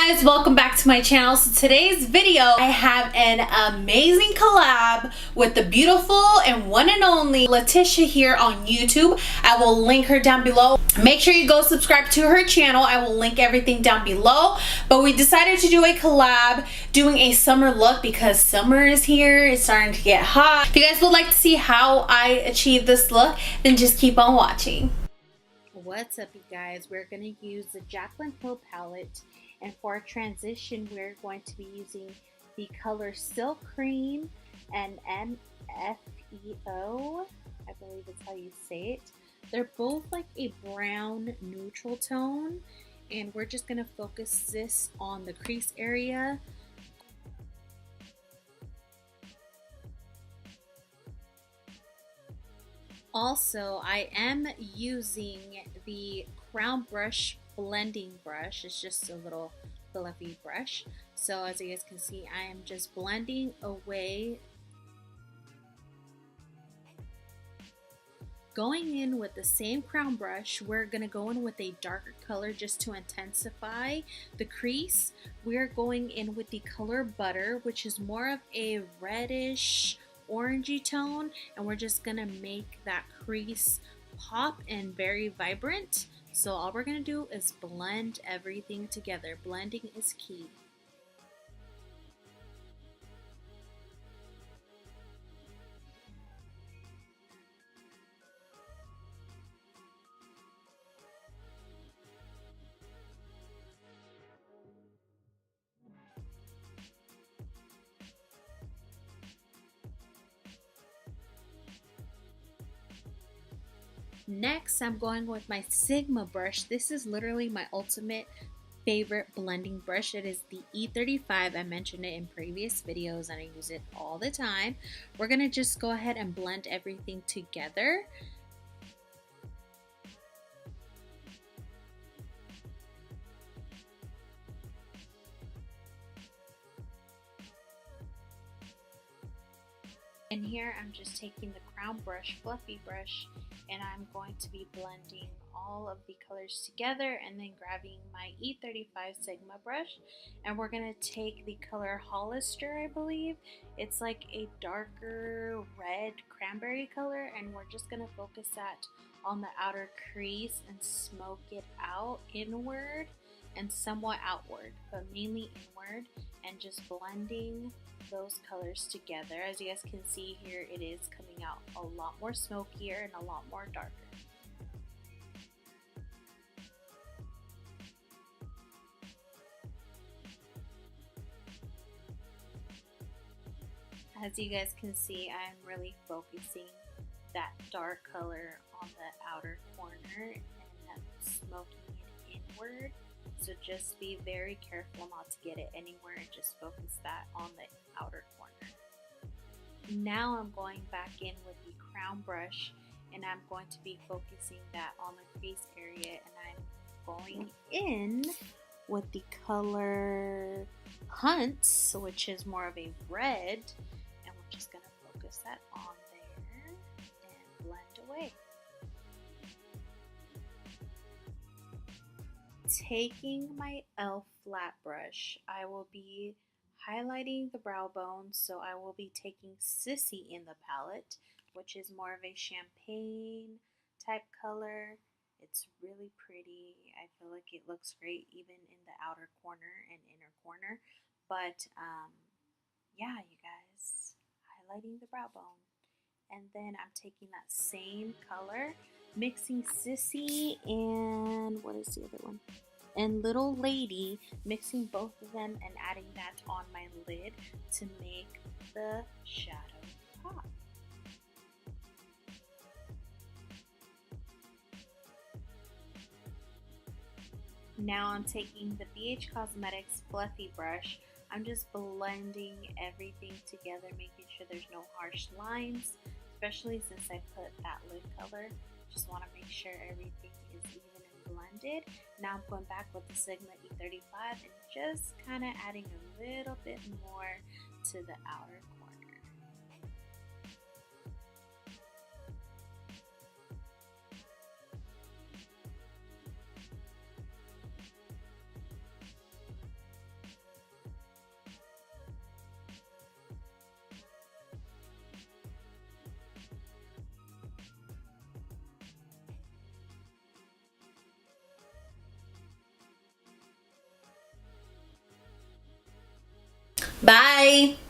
guys, welcome back to my channel. So today's video, I have an amazing collab with the beautiful and one and only Letitia here on YouTube. I will link her down below. Make sure you go subscribe to her channel. I will link everything down below. But we decided to do a collab doing a summer look because summer is here. It's starting to get hot. If you guys would like to see how I achieve this look, then just keep on watching. What's up, you guys? We're going to use the JACLYN palette. And for our transition, we're going to be using the color Silk Cream and MFEO. I believe that's how you say it. They're both like a brown neutral tone. And we're just going to focus this on the crease area. Also, I am using the Crown Brush blending brush. It's just a little fluffy brush. So as you guys can see, I am just blending away. Going in with the same crown brush, we're going to go in with a darker color just to intensify the crease. We're going in with the color Butter, which is more of a reddish orangey tone, and we're just going to make that crease pop and very vibrant. So all we're going to do is blend everything together. Blending is key. Next, I'm going with my Sigma brush. This is literally my ultimate favorite blending brush. It is the E35. I mentioned it in previous videos and I use it all the time. We're going to just go ahead and blend everything together. And here I'm just taking the crown brush, fluffy brush, and I'm going to be blending all of the colors together and then grabbing my E35 Sigma brush. And we're going to take the color Hollister, I believe. It's like a darker red cranberry color, and we're just going to focus that on the outer crease and smoke it out inward and somewhat outward, but mainly inward, and just blending those colors together. As you guys can see here, it is coming out a lot more smokier and a lot more darker. As you guys can see, I'm really focusing that dark color on the outer corner and smoking it inward. So just be very careful not to get it anywhere and just focus that on the outer corner. Now I'm going back in with the crown brush and I'm going to be focusing that on the crease area, and I'm going in with the color Hunts, which is more of a red, and we're just going to focus that on there and blend away. Taking my e.l.f. flat brush, I will be highlighting the brow bone, so I will be taking Sissy in the palette, which is more of a champagne type color. It's really pretty. I feel like it looks great even in the outer corner and inner corner. But yeah, you guys, highlighting the brow bone. And then I'm taking that same color, mixing Sissy and what is the other one? And Little Lady, mixing both of them and adding that on my lid to make the shadow pop. Now I'm taking the BH Cosmetics fluffy brush. I'm just blending everything together, making sure there's no harsh lines, especially since I put that lid color. Just want to make sure everything is even and blended. Now I'm going back with the Sigma E35 and just kind of adding a little bit more to the outer corner. Bye!